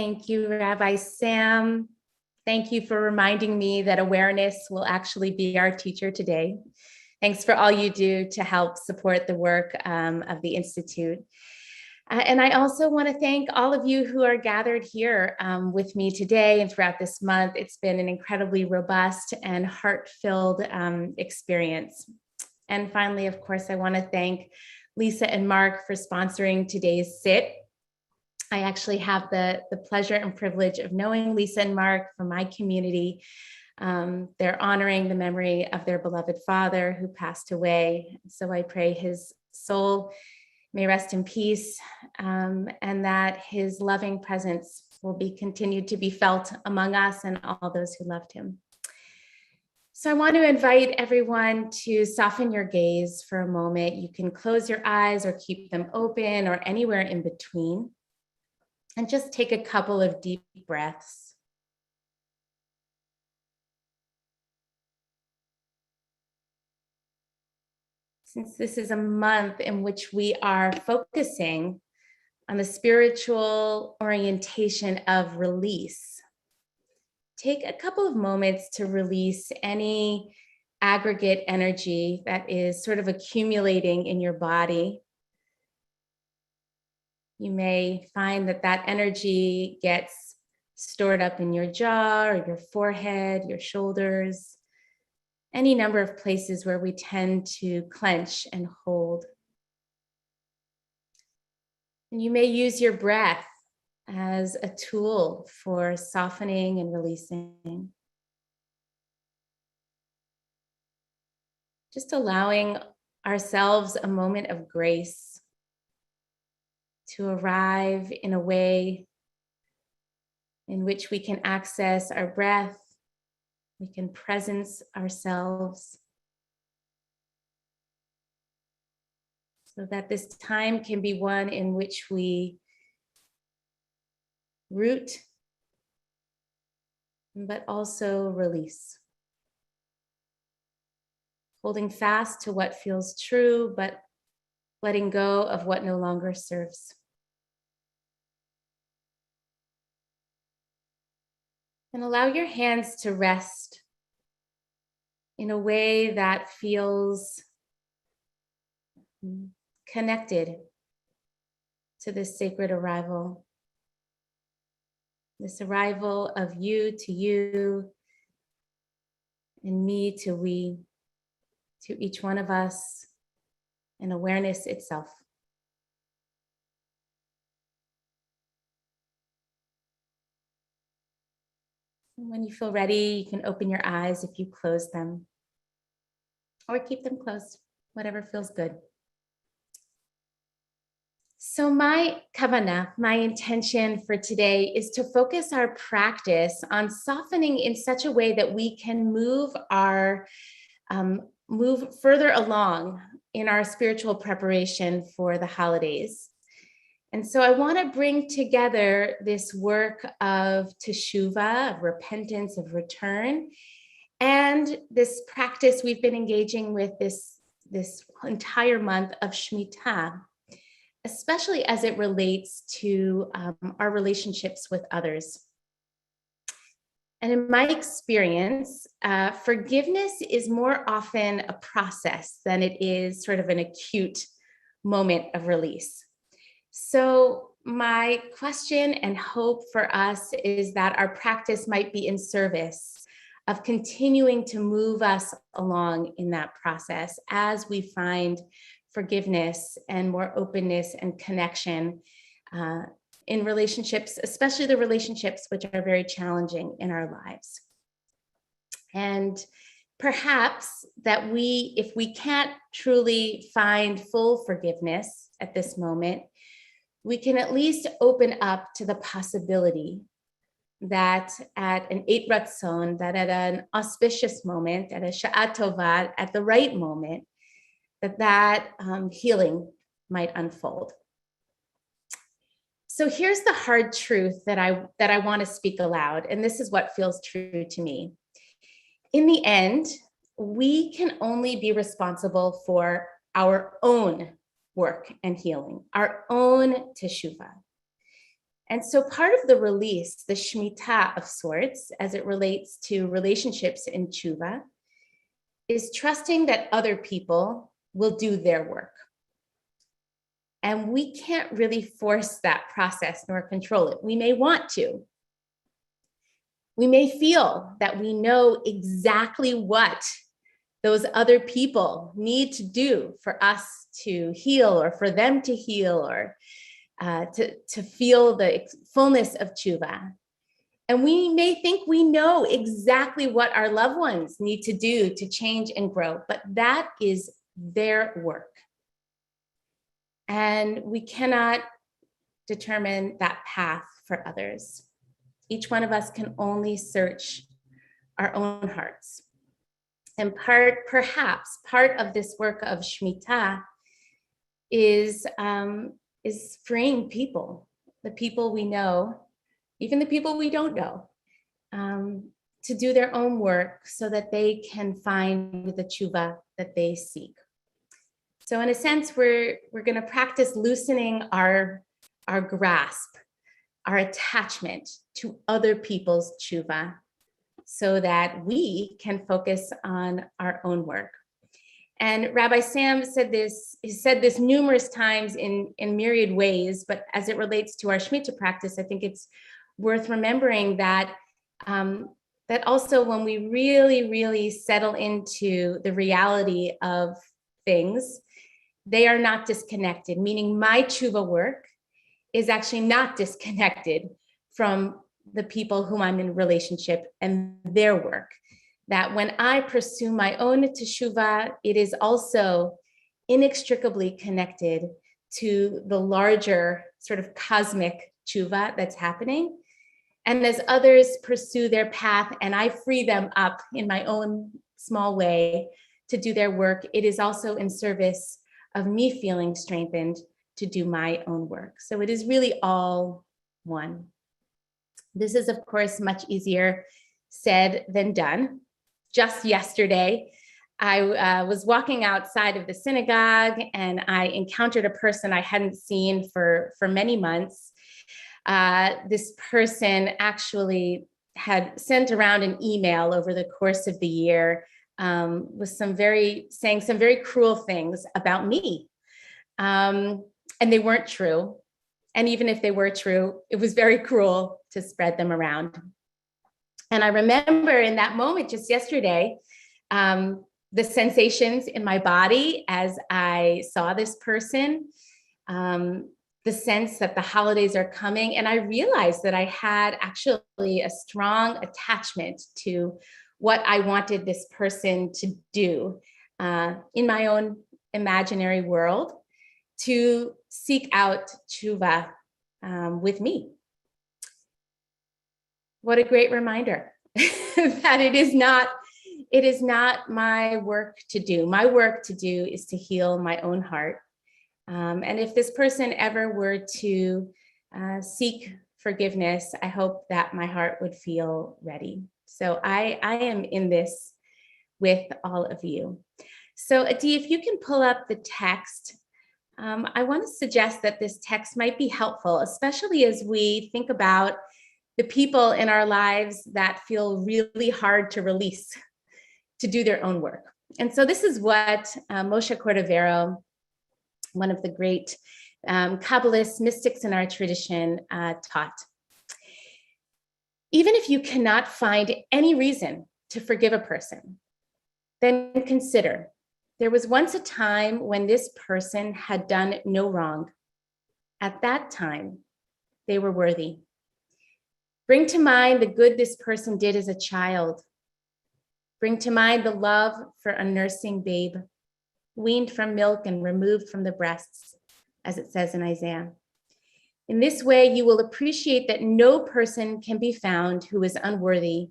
Thank you, Rabbi Sam. Thank you for reminding me that awareness will actually be our teacher today. Thanks for all you do to help support the work of the Institute. And I also want to thank all of you who are gathered here with me today and throughout this month. It's been an incredibly robust and heart-filled experience. And finally, of course, I want to thank Lisa and Mark for sponsoring today's sit. I actually have the pleasure and privilege of knowing Lisa and Mark from my community. They're honoring the memory of their beloved father who passed away. So I pray his soul may rest in peace, and that his loving presence will be continued to be felt among us and all those who loved him. So I want to invite everyone to soften your gaze for a moment. You can close your eyes or keep them open or anywhere in between. And just take a couple of deep breaths. Since this is a month in which we are focusing on the spiritual orientation of release, take a couple of moments to release any aggregate energy that is sort of accumulating in your body. You may find that that energy gets stored up in your jaw or your forehead, your shoulders, any number of places where we tend to clench and hold. And you may use your breath as a tool for softening and releasing. Just allowing ourselves a moment of grace to arrive in a way in which we can access our breath, we can presence ourselves, so that this time can be one in which we root, but also release. Holding fast to what feels true, but letting go of what no longer serves. And allow your hands to rest in a way that feels connected to this sacred arrival. This arrival of you to you, and me to we, to each one of us, and awareness itself. When you feel ready, you can open your eyes if you close them, or keep them closed, whatever feels good. So my kavanah, my intention for today, is to focus our practice on softening in such a way that we can move further along in our spiritual preparation for the holidays. And so I want to bring together this work of teshuvah, of repentance, of return, and this practice we've been engaging with this entire month of Shemitah, especially as it relates to our relationships with others. And in my experience, forgiveness is more often a process than it is sort of an acute moment of release. So my question and hope for us is that our practice might be in service of continuing to move us along in that process as we find forgiveness and more openness and connection in relationships, especially the relationships which are very challenging in our lives. And perhaps that if we can't truly find full forgiveness at this moment, we can at least open up to the possibility that at an Eit Ratzon, that at an auspicious moment, at a Sha'at Tova, at the right moment, that healing might unfold. So here's the hard truth that I want to speak aloud, and this is what feels true to me. In the end, we can only be responsible for our own work and healing, our own teshuvah. And so part of the release, the Shemitah of sorts, as it relates to relationships in tshuva, is trusting that other people will do their work. And we can't really force that process nor control it. We may want to. We may feel that we know exactly what those other people need to do for us to heal, or for them to heal, or to feel the fullness of tshuva. And we may think we know exactly what our loved ones need to do to change and grow, but that is their work. And we cannot determine that path for others. Each one of us can only search our own hearts. And perhaps part of this work of Shemitah is freeing people, the people we know, even the people we don't know, to do their own work so that they can find the tshuva that they seek. So in a sense, we're going to practice loosening our grasp, our attachment to other people's tshuva, so that we can focus on our own work. And Rabbi Sam said this, he said this numerous times in myriad ways, but as it relates to our Shemitah practice, I think it's worth remembering that that also when we really, really settle into the reality of things, they are not disconnected, meaning my tshuva work is actually not disconnected from the people whom I'm in relationship and their work. That when I pursue my own teshuvah, it is also inextricably connected to the larger sort of cosmic tshuva that's happening. And as others pursue their path and I free them up in my own small way to do their work, it is also in service of me feeling strengthened to do my own work. So it is really all one. This is, of course, much easier said than done. Just yesterday, I was walking outside of the synagogue and I encountered a person I hadn't seen for many months. This person actually had sent around an email over the course of the year with saying some very cruel things about me. And they weren't true. And even if they were true, it was very cruel to spread them around. And I remember in that moment, just yesterday, the sensations in my body as I saw this person, the sense that the holidays are coming. And I realized that I had actually a strong attachment to what I wanted this person to do in my own imaginary world, to seek out tshuva with me. What a great reminder that it is not my work to do. My work to do is to heal my own heart. And if this person ever were to seek forgiveness, I hope that my heart would feel ready. So I am in this with all of you. So Adi, if you can pull up the text, I want to suggest that this text might be helpful, especially as we think about the people in our lives that feel really hard to release, to do their own work. And so this is what Moshe Cordovero, one of the great Kabbalists, mystics in our tradition, taught. Even if you cannot find any reason to forgive a person, then consider, there was once a time when this person had done no wrong. At that time, they were worthy. Bring to mind the good this person did as a child. Bring to mind the love for a nursing babe, weaned from milk and removed from the breasts, as it says in Isaiah. In this way, you will appreciate that no person can be found who is unworthy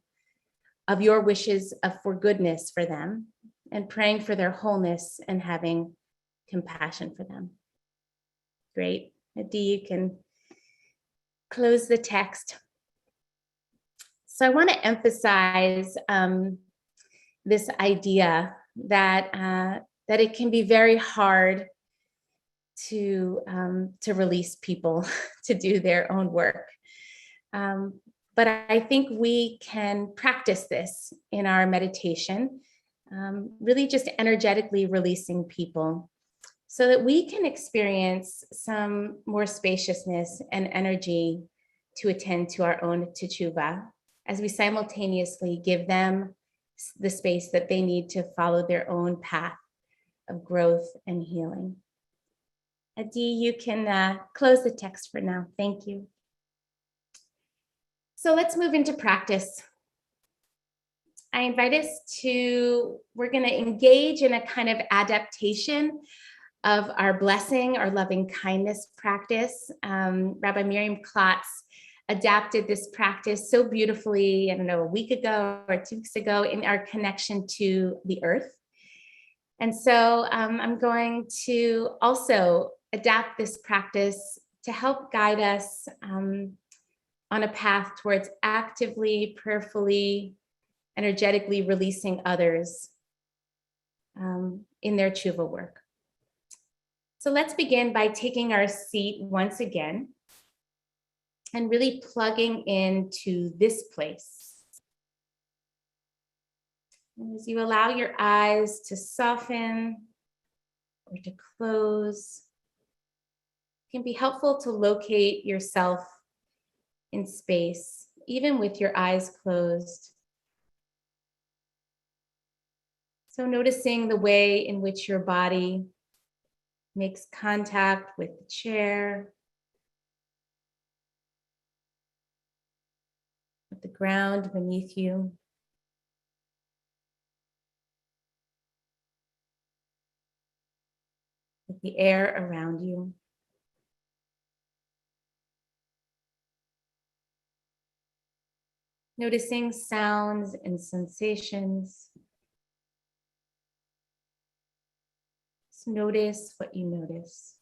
of your wishes for goodness for them and praying for their wholeness and having compassion for them. Great. Adi, you can close the text. So I want to emphasize this idea that it can be very hard to release people to do their own work. But I think we can practice this in our meditation, really just energetically releasing people so that we can experience some more spaciousness and energy to attend to our own teshuvah as we simultaneously give them the space that they need to follow their own path of growth and healing. Adi, you can close the text for now. Thank you. So let's move into practice. I invite us we're going to engage in a kind of adaptation of our blessing, our loving kindness practice. Rabbi Miriam Klotz adapted this practice so beautifully, I don't know, a week ago or 2 weeks ago in our connection to the earth. And so I'm going to also adapt this practice to help guide us on a path towards actively, prayerfully, energetically releasing others in their tshuva work. So let's begin by taking our seat once again and really plugging into this place. And as you allow your eyes to soften or to close, it can be helpful to locate yourself in space, even with your eyes closed. So noticing the way in which your body makes contact with the chair, with the ground beneath you. With the air around you. Noticing sounds and sensations. Just notice what you notice.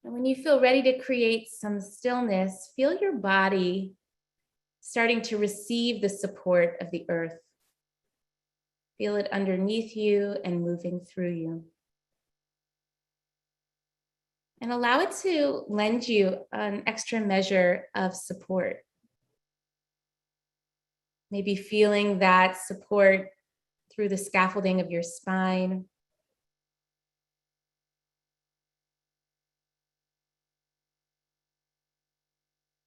And when you feel ready to create some stillness, feel your body starting to receive the support of the earth. Feel it underneath you and moving through you. And allow it to lend you an extra measure of support. Maybe feeling that support through the scaffolding of your spine.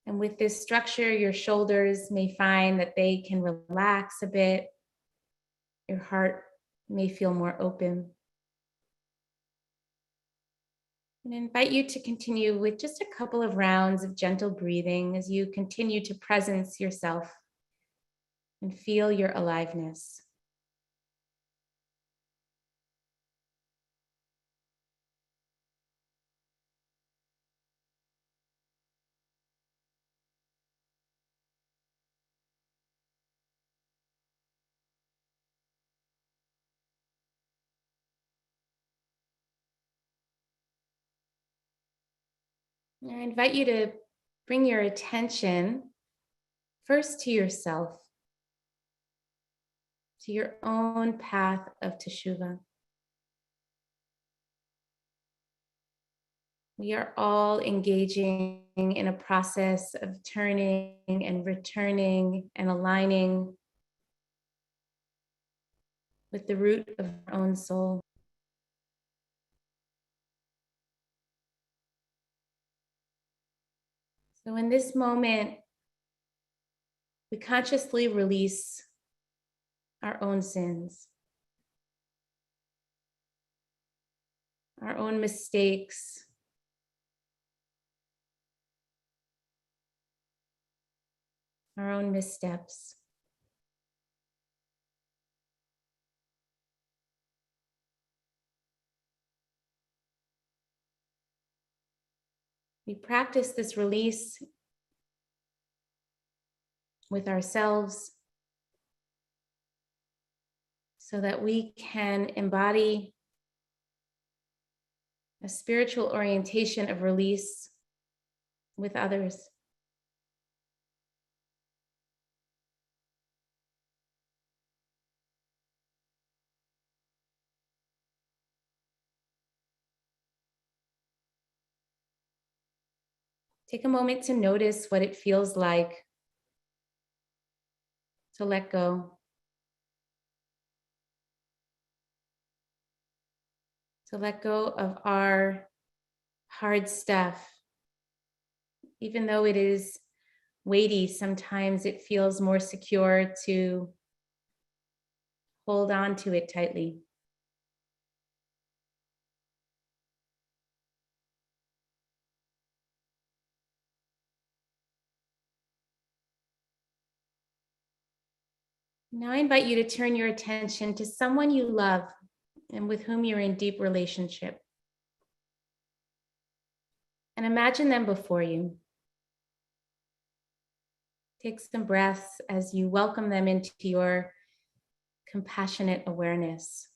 And with this structure, your shoulders may find that they can relax a bit. Your heart may feel more open. And I invite you to continue with just a couple of rounds of gentle breathing as you continue to presence yourself and feel your aliveness. I invite you to bring your attention first to yourself, to your own path of teshuvah. We are all engaging in a process of turning and returning and aligning with the root of our own soul. So in this moment, we consciously release our own sins, our own mistakes, our own missteps. We practice this release with ourselves so that we can embody a spiritual orientation of release with others. Take a moment to notice what it feels like to let go, of our hard stuff. Even though it is weighty, sometimes it feels more secure to hold on to it tightly. Now I invite you to turn your attention to someone you love and with whom you're in deep relationship. And imagine them before you. Take some breaths as you welcome them into your compassionate awareness.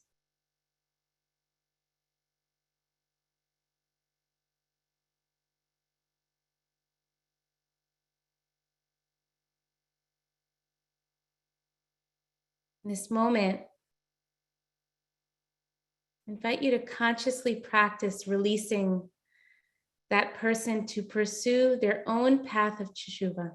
In this moment, I invite you to consciously practice releasing that person to pursue their own path of teshuvah.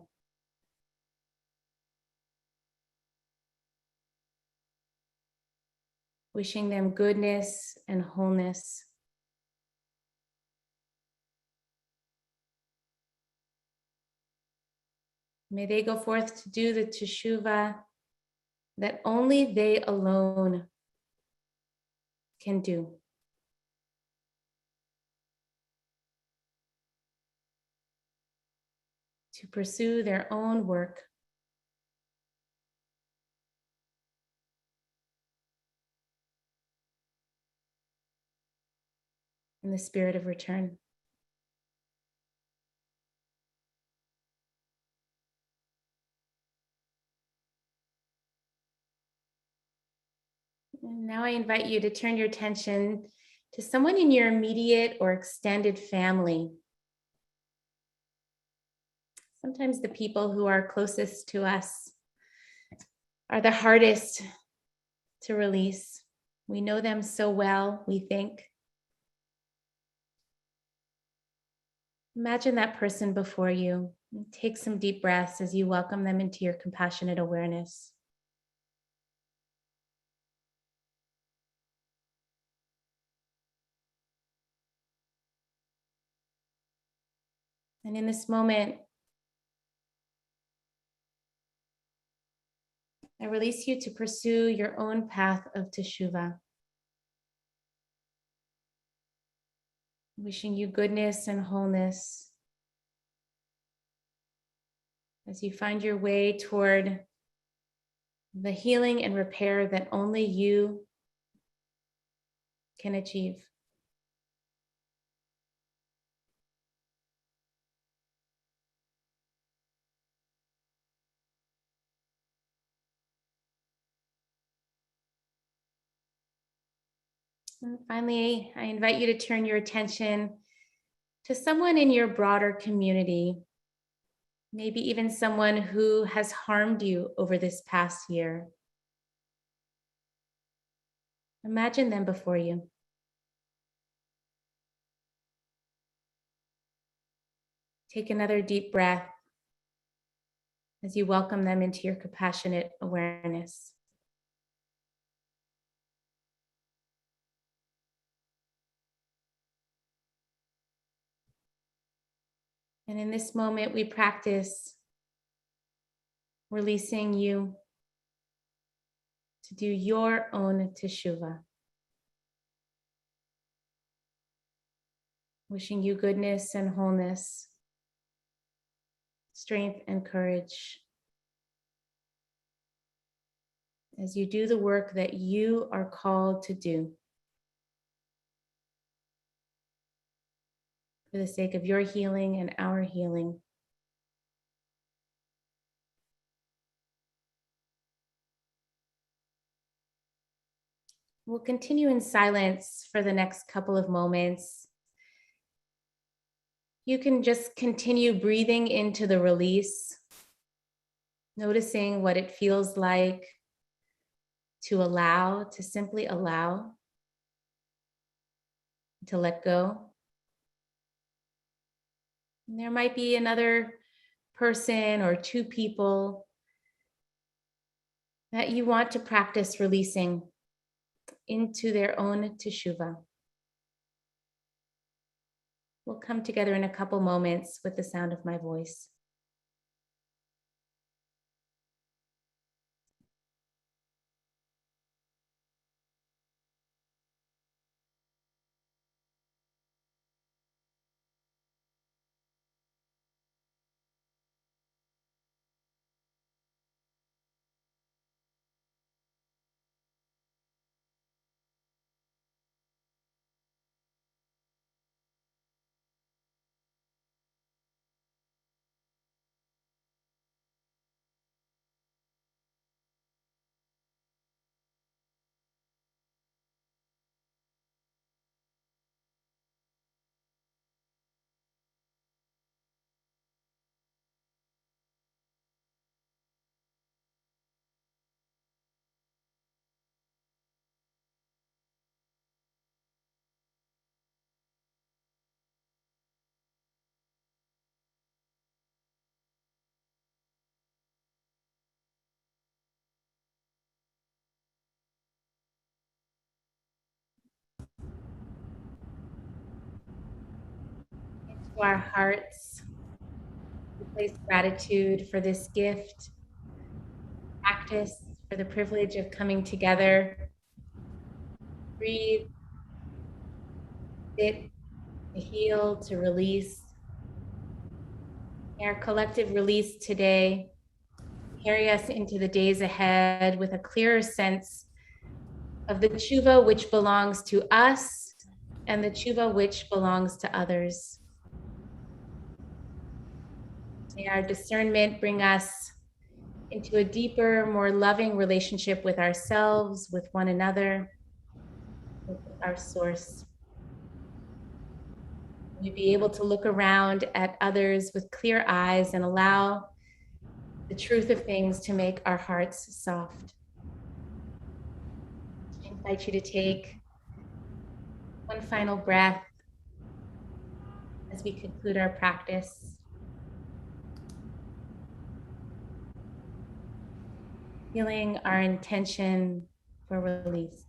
Wishing them goodness and wholeness. May they go forth to do the teshuvah that only they alone can do. To pursue their own work. In the spirit of return. And now I invite you to turn your attention to someone in your immediate or extended family. Sometimes the people who are closest to us are the hardest to release. We know them so well, we think. Imagine that person before you. Take some deep breaths as you welcome them into your compassionate awareness. And in this moment, I release you to pursue your own path of teshuvah. Wishing you goodness and wholeness as you find your way toward the healing and repair that only you can achieve. And finally, I invite you to turn your attention to someone in your broader community, maybe even someone who has harmed you over this past year. Imagine them before you. Take another deep breath as you welcome them into your compassionate awareness. And in this moment, we practice releasing you to do your own teshuvah. Wishing you goodness and wholeness, strength and courage as you do the work that you are called to do for the sake of your healing and our healing. We'll continue in silence for the next couple of moments. You can just continue breathing into the release, noticing what it feels like to allow, to simply allow, to let go. And there might be another person or two people that you want to practice releasing into their own teshuvah. We'll come together in a couple moments with the sound of my voice. Into our hearts, we place gratitude for this gift, practice, for the privilege of coming together. Breathe, sit, to heal, to release. May our collective release today carry us into the days ahead with a clearer sense of the tshuva which belongs to us and the tshuva which belongs to others. May our discernment bring us into a deeper, more loving relationship with ourselves, with one another, with our source. May we be able to look around at others with clear eyes and allow the truth of things to make our hearts soft. I invite you to take one final breath as we conclude our practice. Feeling our intention for release.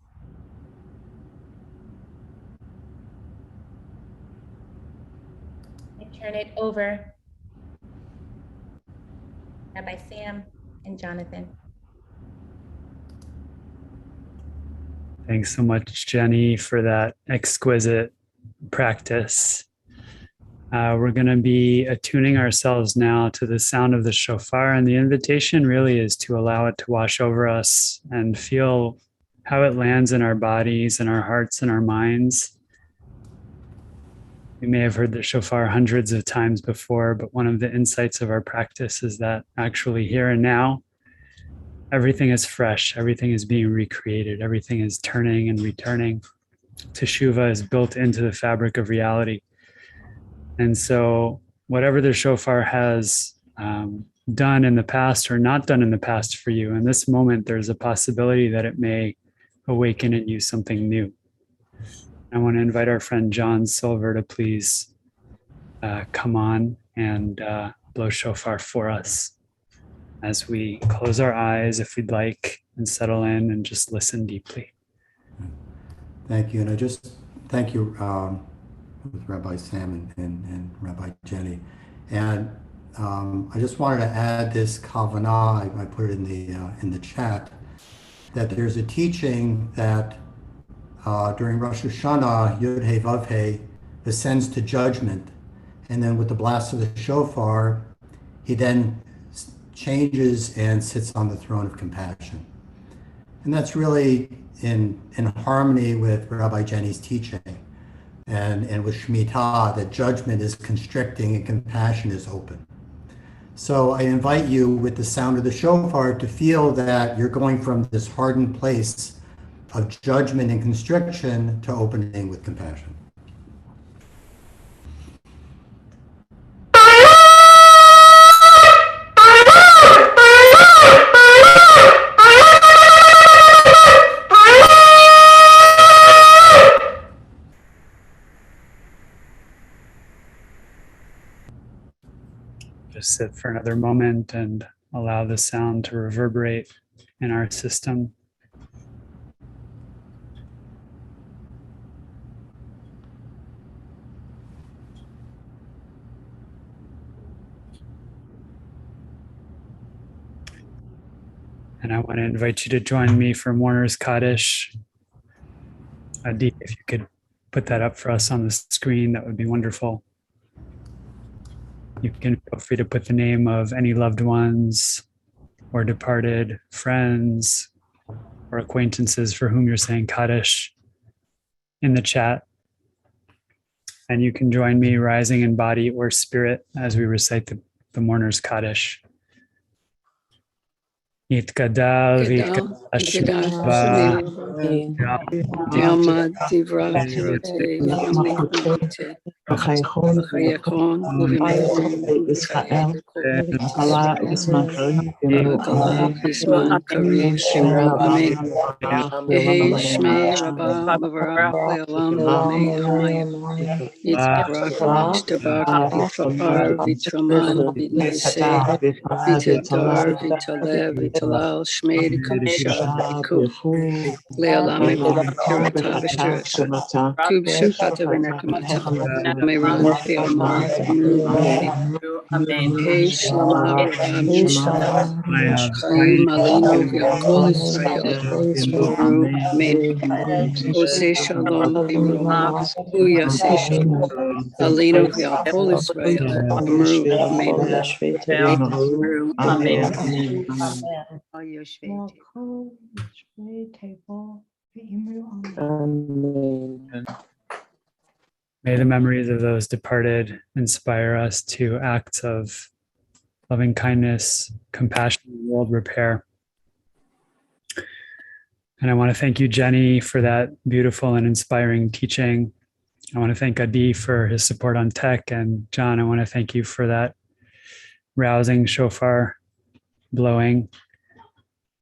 I turn it over to Rabbi Sam and Jonathan. Thanks so much, Jenny, for that exquisite practice. We're going to be attuning ourselves now to the sound of the shofar, and the invitation really is to allow it to wash over us and feel how it lands in our bodies and our hearts and our minds. We may have heard the shofar hundreds of times before, but one of the insights of our practice is that actually here and now, everything is fresh, everything is being recreated, everything is turning and returning. Teshuvah is built into the fabric of reality. And so whatever the shofar has done in the past or not done in the past for you, in this moment, there's a possibility that it may awaken in you something new. I want to invite our friend John Silver to please come on and blow shofar for us as we close our eyes, if we'd like, and settle in and just listen deeply. Thank you. And I just thank you with Rabbi Sam and Rabbi Jenny. And I just wanted to add this kavanah. I put it in the chat, that there's a teaching that during Rosh Hashanah, Yud He Vav He ascends to judgment, and then with the blast of the shofar, he then changes and sits on the throne of compassion. And that's really in harmony with Rabbi Jenny's teaching and with Shemitah, that judgment is constricting and compassion is open. So I invite you with the sound of the shofar to feel that you're going from this hardened place of judgment and constriction to opening with compassion. sit for another moment and allow the sound to reverberate in our system. And I want to invite you to join me for Mourner's Kaddish. Adi, if you could put that up for us on the screen, that would be wonderful. You can feel free to put the name of any loved ones or departed friends or acquaintances for whom you're saying Kaddish in the chat. And you can join me rising in body or spirit as we recite the Mourner's Kaddish. Yitkadal v'yitkadash Yamad Divra Kirote Yamlikunite Chayakon Uvimekon Uvikaye Kala Pisman Karim Shimra Bame Ehe Shme Rabba Mavara Leolam Me Amayim Yitzbrak Yishtabak Yitrapar Vitraman Vitnase Vitadar Vitale Vitalal Shme Kubsha Kub Leolam Kirata Vishtarata Kub Shakata Vinakamata Meran Theomar Hey Shlama Ram Chaim Malino Vyakol Israel Uru Amen Ose Shalom Vimru Uya Se Shalom Alino Vyakol Israel Amru Amen May the memories of those departed inspire us to acts of loving kindness, compassion, and world repair. And I want to thank you, Jenny, for that beautiful and inspiring teaching. I want to thank Adi for his support on tech. And John, I want to thank you for that rousing shofar blowing.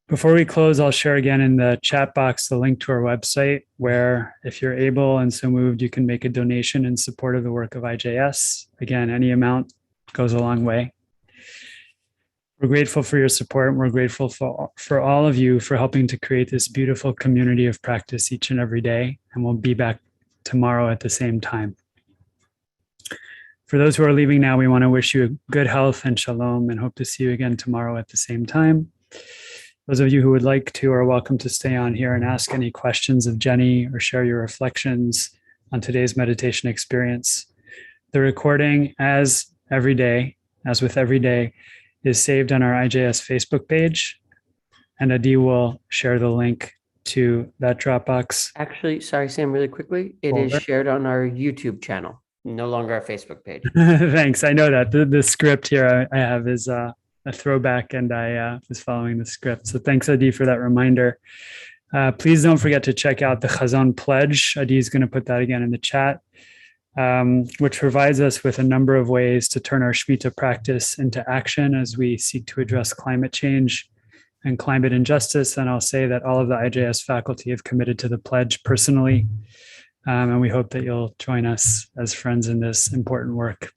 Before we close, I'll share again in the chat box the link to our website, where if you're able and so moved, you can make a donation in support of the work of IJS. Again, any amount goes a long way. We're grateful for your support. And we're grateful for all of you for helping to create this beautiful community of practice each and every day. And we'll be back tomorrow at the same time. For those who are leaving now, we want to wish you good health and shalom and hope to see you again tomorrow at the same time. Those of you who would like to are welcome to stay on here and ask any questions of Jenny or share your reflections on today's meditation experience. The recording, as with every day, is saved on our IJS Facebook page, and Adi will share the link to that Dropbox. Actually, sorry, Sam, really quickly, it is shared on our YouTube channel, no longer our Facebook page. Thanks. I know that. The script here I have is a throwback, and I was following the script. So thanks, Adi, for that reminder. Please don't forget to check out the Chazon Pledge. Adi is going to put that again in the chat, which provides us with a number of ways to turn our Shemitah practice into action as we seek to address climate change and climate injustice. And I'll say that all of the IJS faculty have committed to the pledge personally, and we hope that you'll join us as friends in this important work.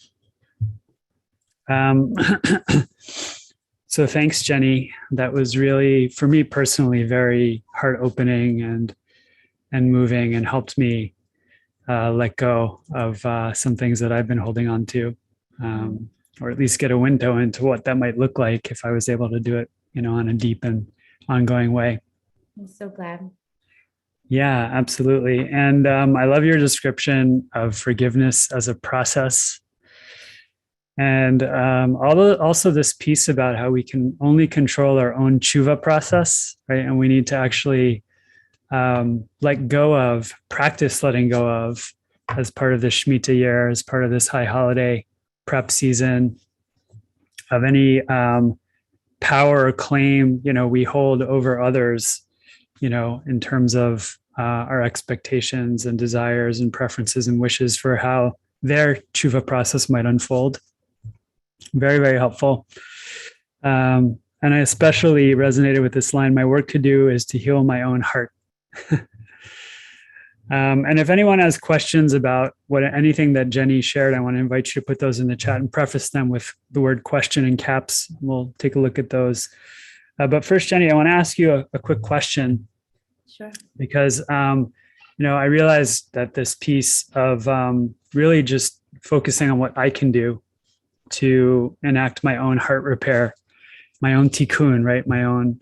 So thanks, Jenny. That was really, for me personally, very heart-opening and moving, and helped me let go of some things that I've been holding on to, or at least get a window into what that might look like if I was able to do it, on a deep and ongoing way. I'm so glad. Yeah, absolutely. And I love your description of forgiveness as a process. And also this piece about how we can only control our own tshuva process, right? And we need to actually let go of, practice letting go of, as part of the Shemitah year, as part of this high holiday prep season, of any power or claim, we hold over others, in terms of our expectations and desires and preferences and wishes for how their tshuva process might unfold. Very, very helpful. And I especially resonated with this line: my work to do is to heal my own heart. And if anyone has questions about anything that Jenny shared, I want to invite you to put those in the chat and preface them with the word question in caps. We'll take a look at those. But first, Jenny, I want to ask you a quick question. Sure. Because, I realized that this piece of really just focusing on what I can do to enact my own heart repair, my own tikkun, right? My own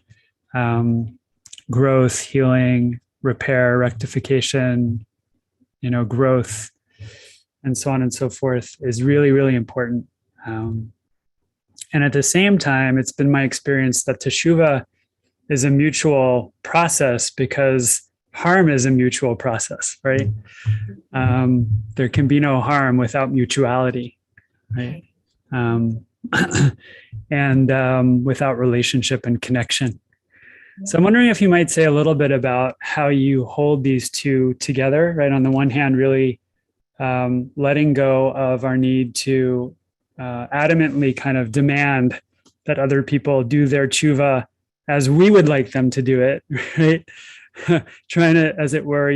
growth, healing, repair, rectification, growth, and so on and so forth is really, really important. And at the same time, it's been my experience that teshuvah is a mutual process because harm is a mutual process, right? There can be no harm without mutuality, right? And without relationship and connection. So I'm wondering if you might say a little bit about how you hold these two together, right? On the one hand, really letting go of our need to adamantly kind of demand that other people do their tshuva as we would like them to do it, right? Trying to, as it were,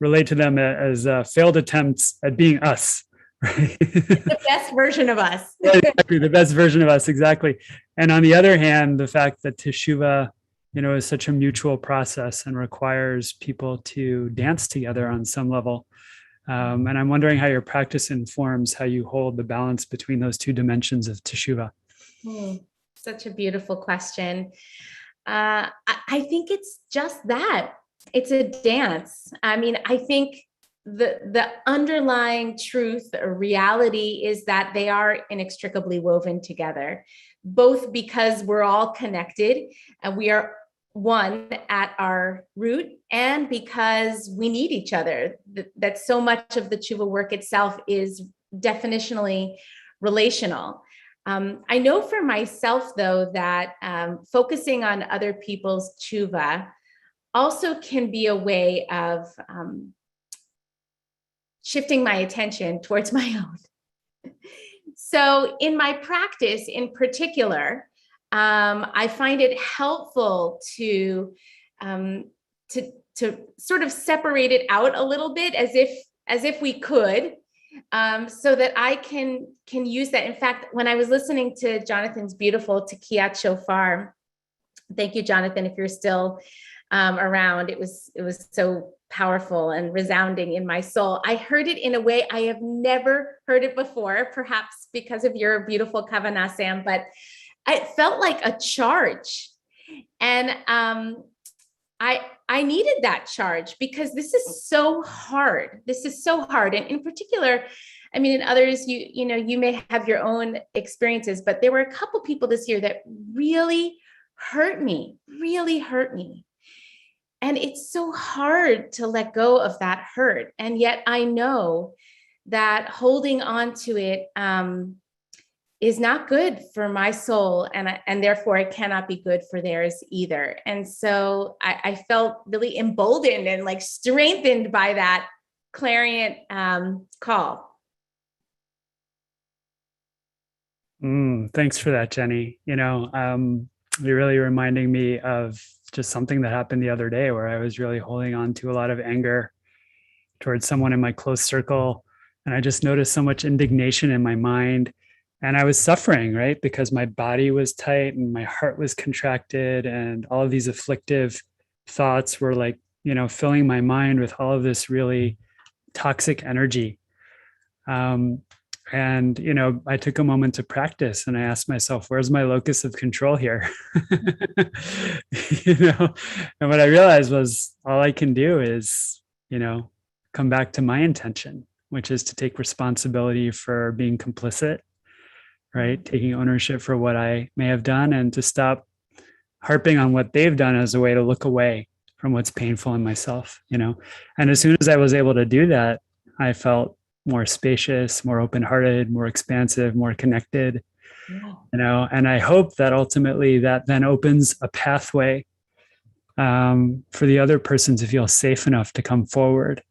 relate to them as failed attempts at being us, right? The best version of us. Exactly, the best version of us, exactly. And on the other hand, the fact that teshuvah, is such a mutual process and requires people to dance together on some level. And I'm wondering how your practice informs how you hold the balance between those two dimensions of teshuvah. Such a beautiful question. I think it's just that. It's a dance. I mean, I think the underlying truth or reality is that they are inextricably woven together, both because we're all connected and we are one at our root, and because we need each other. That so much of the tshuva work itself is definitionally relational. I know for myself, though, that focusing on other people's tshuva also can be a way of shifting my attention towards my own. So in my practice in particular, I find it helpful to sort of separate it out a little bit as if we could, so that I can use that. In fact, when I was listening to Jonathan's beautiful Tekiyat Shofar, thank you, Jonathan, if you're still around, it was so powerful and resounding in my soul. I heard it in a way I have never heard it before, perhaps because of your beautiful kavanah, Sam, but it felt like a charge. And I needed that charge because this is so hard. This is so hard. And in particular, I mean, in others, you may have your own experiences, but there were a couple people this year that really hurt me. And it's so hard to let go of that hurt. And yet I know that holding on to it is not good for my soul, and therefore it cannot be good for theirs either. And so I felt really emboldened and like strengthened by that clarion call. Thanks for that, Jenny. You're really reminding me of just something that happened the other day where I was really holding on to a lot of anger towards someone in my close circle. And I just noticed so much indignation in my mind. And I was suffering, right? Because my body was tight and my heart was contracted, and all of these afflictive thoughts were like, filling my mind with all of this really toxic energy. And, I took a moment to practice and I asked myself, where's my locus of control here? And what I realized was all I can do is, come back to my intention, which is to take responsibility for being complicit, right? Taking ownership for what I may have done, and to stop harping on what they've done as a way to look away from what's painful in myself, And as soon as I was able to do that, I felt more spacious, more open-hearted, more expansive, more connected, and I hope that ultimately that then opens a pathway for the other person to feel safe enough to come forward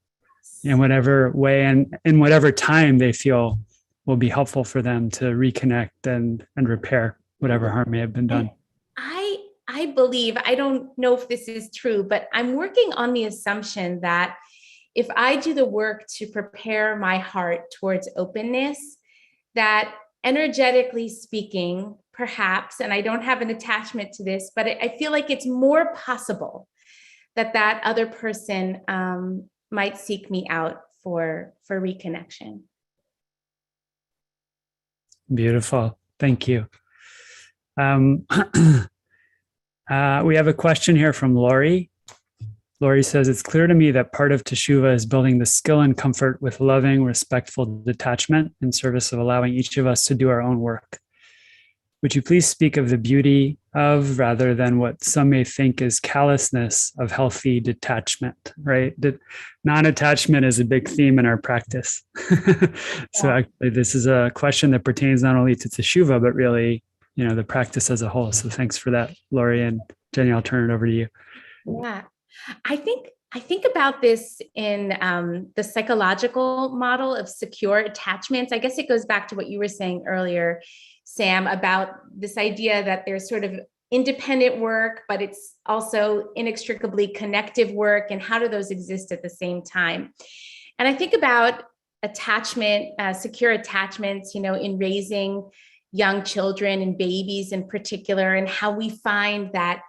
in whatever way and in whatever time they feel will be helpful for them to reconnect and repair whatever harm may have been done. I believe, I don't know if this is true, but I'm working on the assumption that if I do the work to prepare my heart towards openness, that energetically speaking, perhaps, and I don't have an attachment to this, but I feel like it's more possible that that other person might seek me out for reconnection. Beautiful. Thank you. We have a question here from Lori. Lori says, it's clear to me that part of Teshuvah is building the skill and comfort with loving, respectful detachment in service of allowing each of us to do our own work. Would you please speak of the beauty of, rather than what some may think is callousness of healthy detachment, right? Non-attachment is a big theme in our practice. So actually, this is a question that pertains not only to Teshuvah, but really, the practice as a whole. So thanks for that, Lori. And Jenny, I'll turn it over to you. Yeah, I think about this in the psychological model of secure attachments. I guess it goes back to what you were saying earlier, Sam, about this idea that there's sort of independent work, but it's also inextricably connective work. And how do those exist at the same time? And I think about attachment, secure attachments, in raising young children and babies in particular, and how we find that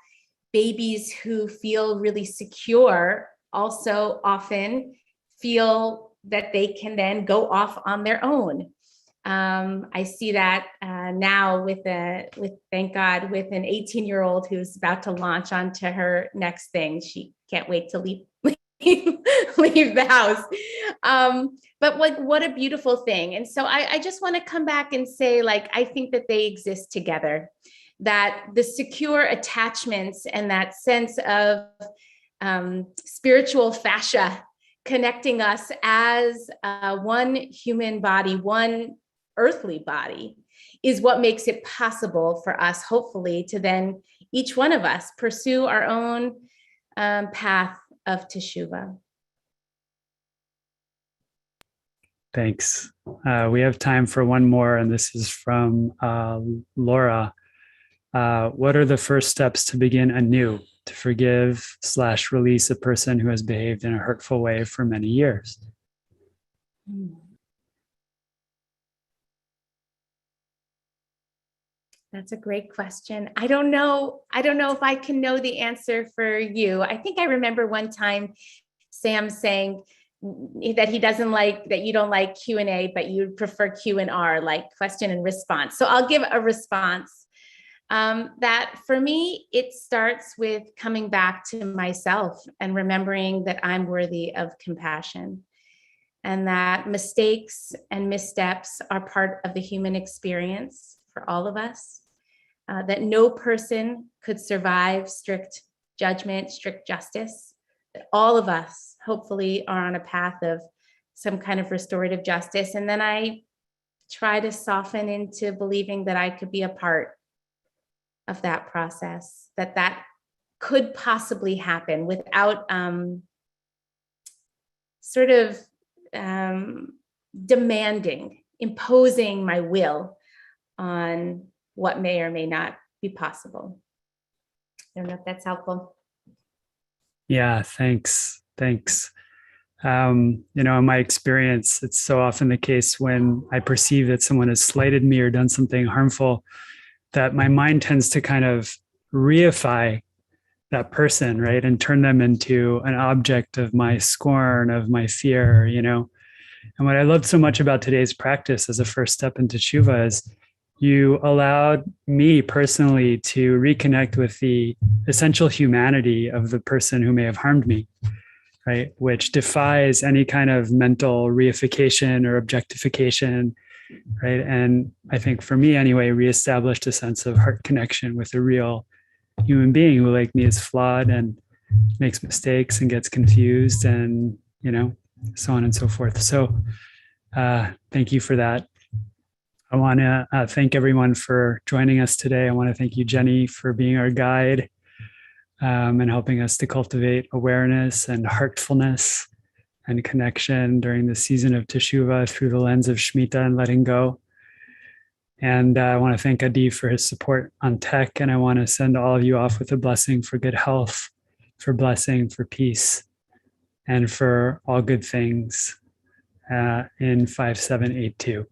babies who feel really secure also often feel that they can then go off on their own. I see that now with thank God, with an 18-year-old who's about to launch onto her next thing. She can't wait to leave the house. But what a beautiful thing. And so I just want to come back and say, I think that they exist together, that the secure attachments and that sense of spiritual fascia connecting us as one human body, one earthly body, is what makes it possible for us, hopefully, to then each one of us pursue our own path of Teshuvah. Thanks. We have time for one more, and this is from Laura. What are the first steps to begin anew, to forgive/release a person who has behaved in a hurtful way for many years? That's a great question. I don't know if I can know the answer for you. I think I remember one time Sam saying that he doesn't like, that you don't like Q&A, but you prefer Q&R, like question and response. So I'll give a response. That for me, it starts with coming back to myself and remembering that I'm worthy of compassion, and that mistakes and missteps are part of the human experience for all of us, that no person could survive strict judgment, strict justice, that all of us hopefully are on a path of some kind of restorative justice. And then I try to soften into believing that I could be a part of that process, that could possibly happen without demanding, imposing my will on what may or may not be possible. I don't know if that's helpful. Yeah, thanks. In my experience, it's so often the case when I perceive that someone has slighted me or done something harmful, that my mind tends to kind of reify that person, right? And turn them into an object of my scorn, of my fear, And what I loved so much about today's practice as a first step into Teshuvah is you allowed me personally to reconnect with the essential humanity of the person who may have harmed me, right? Which defies any kind of mental reification or objectification, right? And I think for me anyway, reestablished a sense of heart connection with a real human being who, like me, is flawed and makes mistakes and gets confused and, so on and so forth. So thank you for that. I want to thank everyone for joining us today. I want to thank you, Jenny, for being our guide and helping us to cultivate awareness and heartfulness and connection during the season of Teshuvah through the lens of Shemitah and letting go. And I want to thank Adi for his support on tech. And I want to send all of you off with a blessing for good health, for blessing, for peace, and for all good things in 5782.